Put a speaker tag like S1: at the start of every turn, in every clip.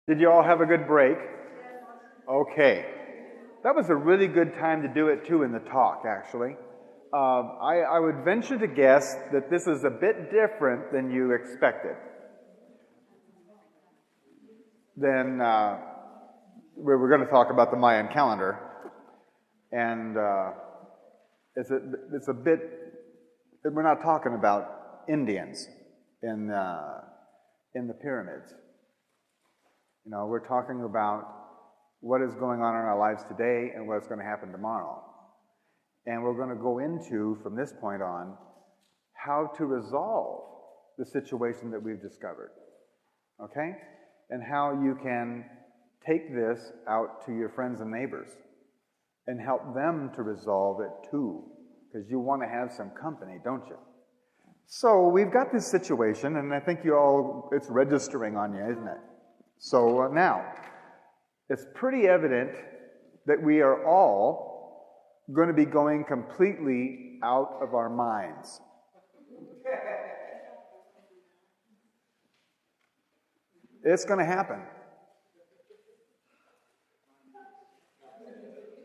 S1: Did you all have a good break? Okay. That was a really good time to do it, too, in the talk, actually. I would venture to guess that this is a bit different than you expected. Then we're going to talk about the Mayan calendar. And it's a bit, we're not talking about Indians in the pyramids. You know, we're talking about what is going on in our lives today and what's going to happen tomorrow. And we're going to go into, from this point on, how to resolve the situation that we've discovered. Okay? And how you can take this out to your friends and neighbors and help them to resolve it too. Because you want to have some company, don't you? So we've got this situation, and I think it's registering on you, isn't it? So now, it's pretty evident that we are all going to be going completely out of our minds. It's going to happen.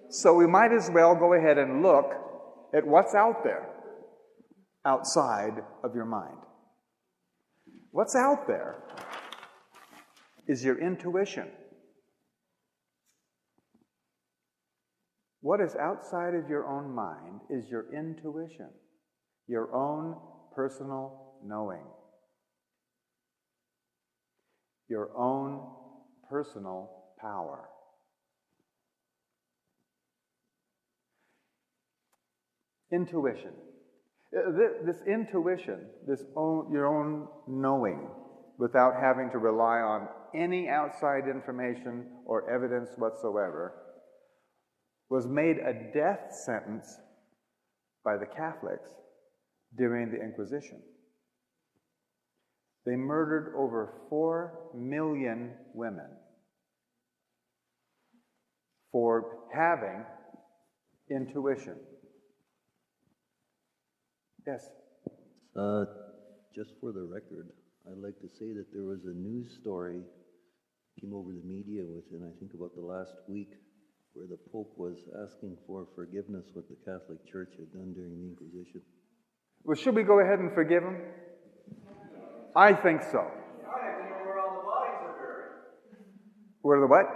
S1: So we might as well go ahead and look at what's out there, outside of your mind. What's out there is your intuition. What is outside of your own mind is your intuition, your own personal knowing, your own personal power. Intuition. This intuition, your own knowing, without having to rely on any outside information or evidence whatsoever, was made a death sentence by the Catholics during the Inquisition. They murdered over 4 million women for having intuition. Yes?
S2: Just for the record, I'd like to say that there was a news story came over the media within, I think, about the last week, where the Pope was asking for forgiveness what the Catholic Church had done during the Inquisition.
S1: Well, should we go ahead and forgive him? I think so.
S3: I don't even know where all the bodies are buried.
S1: Where the what?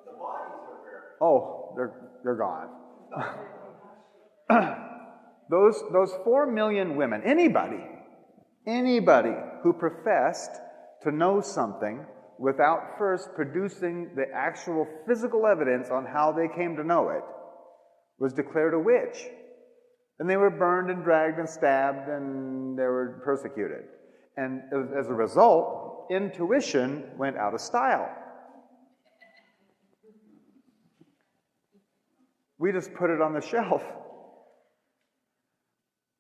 S3: The bodies are buried.
S1: Oh, they're gone. Those 4 million women, anybody who professed to know something without first producing the actual physical evidence on how they came to know it, was declared a witch. And they were burned and dragged and stabbed and they were persecuted. And as a result, intuition went out of style. We just put it on the shelf.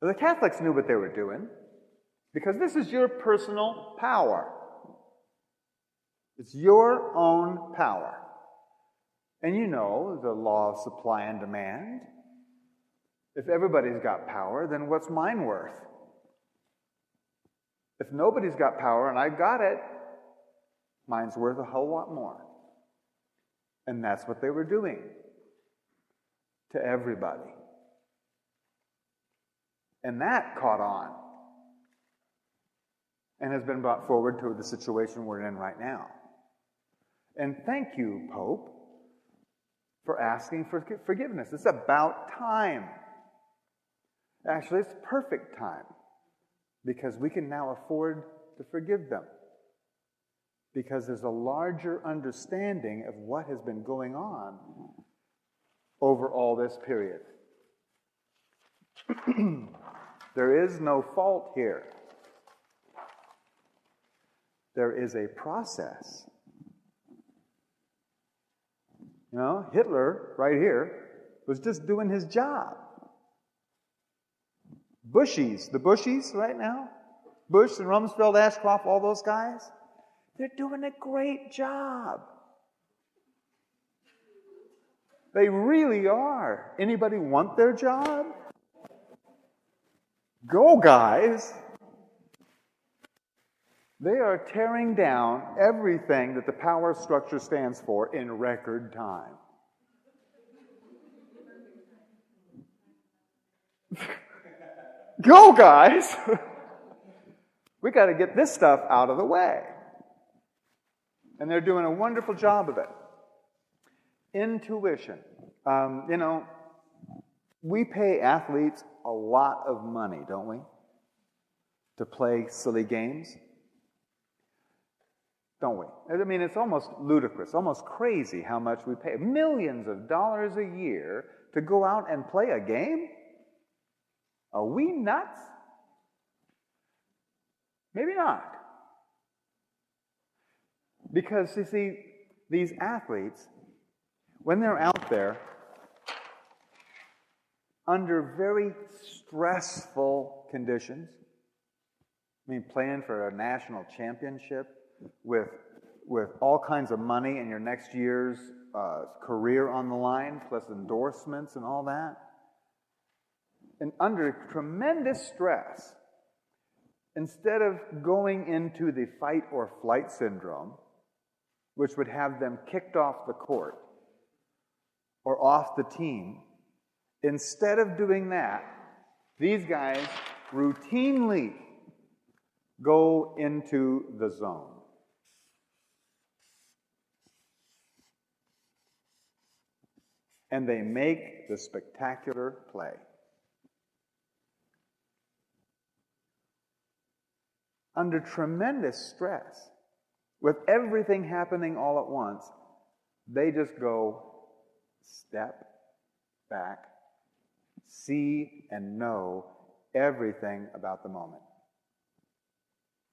S1: The Catholics knew what they were doing, because this is your personal power. It's your own power. And you know the law of supply and demand. If everybody's got power, then what's mine worth? If nobody's got power and I've got it, mine's worth a whole lot more. And that's what they were doing to everybody. And that caught on and has been brought forward to the situation we're in right now. And thank you, Pope, for asking for forgiveness. It's about time. Actually, it's perfect time, because we can now afford to forgive them, because there's a larger understanding of what has been going on over all this period. There is no fault here. There is a process. You know, Hitler, right here, was just doing his job. The Bushies right now, Bush and Rumsfeld, Ashcroft, all those guys, they're doing a great job. They really are. Anybody want their job? Go, guys. They are tearing down everything that the power structure stands for in record time. Go, guys! We got to get this stuff out of the way. And they're doing a wonderful job of it. Intuition. We pay athletes a lot of money, don't we? To play silly games. Don't we? I mean, it's almost ludicrous, almost crazy how much we pay. Millions of dollars a year to go out and play a game? Are we nuts? Maybe not. Because, you see, these athletes, when they're out there, under very stressful conditions, I mean, playing for a national championship with all kinds of money in your next year's career on the line, plus endorsements and all that, and under tremendous stress, instead of going into the fight or flight syndrome, which would have them kicked off the court or off the team, instead of doing that, these guys routinely go into the zone. And they make the spectacular play. Under tremendous stress, with everything happening all at once, they just go step back, see and know everything about the moment.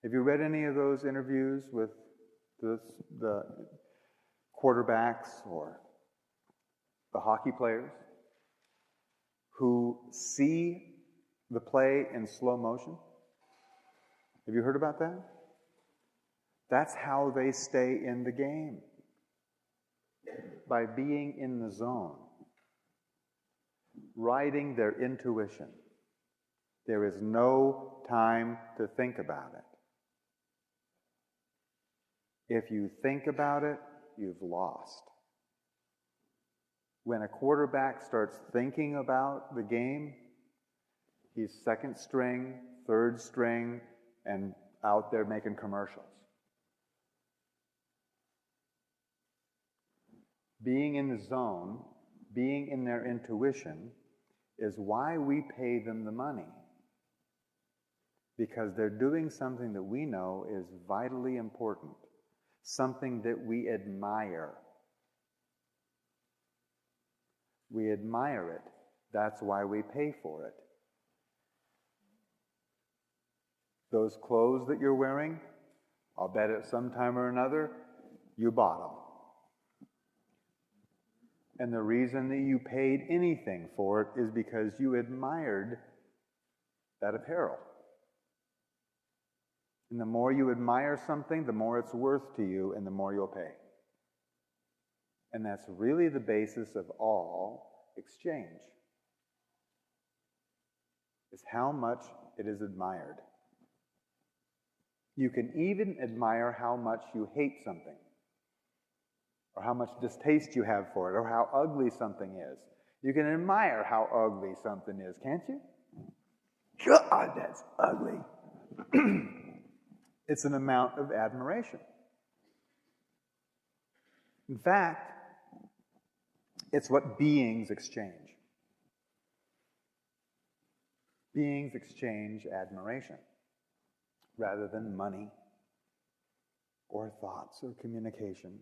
S1: Have you read any of those interviews with the quarterbacks or the hockey players who see the play in slow motion? Have you heard about that? That's how they stay in the game. By being in the zone. Riding their intuition. There is no time to think about it. If you think about it, you've lost. When a quarterback starts thinking about the game, he's second string, third string, and out there making commercials. Being in the zone, being in their intuition, is why we pay them the money. Because they're doing something that we know is vitally important, something that we admire. We admire it. That's why we pay for it. Those clothes that you're wearing, I'll bet at some time or another, you bought them. And the reason that you paid anything for it is because you admired that apparel. And the more you admire something, the more it's worth to you and the more you'll pay. And that's really the basis of all exchange. Is how much it is admired. You can even admire how much you hate something, or how much distaste you have for it, or how ugly something is. You can admire how ugly something is, can't you? God, that's ugly. It's an amount of admiration. In fact, it's what beings exchange. Beings exchange admiration rather than money or thoughts or communication.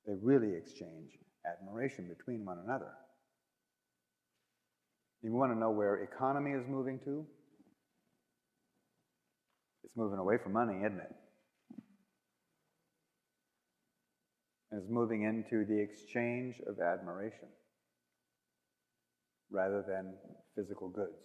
S1: They really exchange admiration between one another. You want to know where economy is moving to? It's moving away from money, isn't it? It's moving into the exchange of admiration rather than physical goods.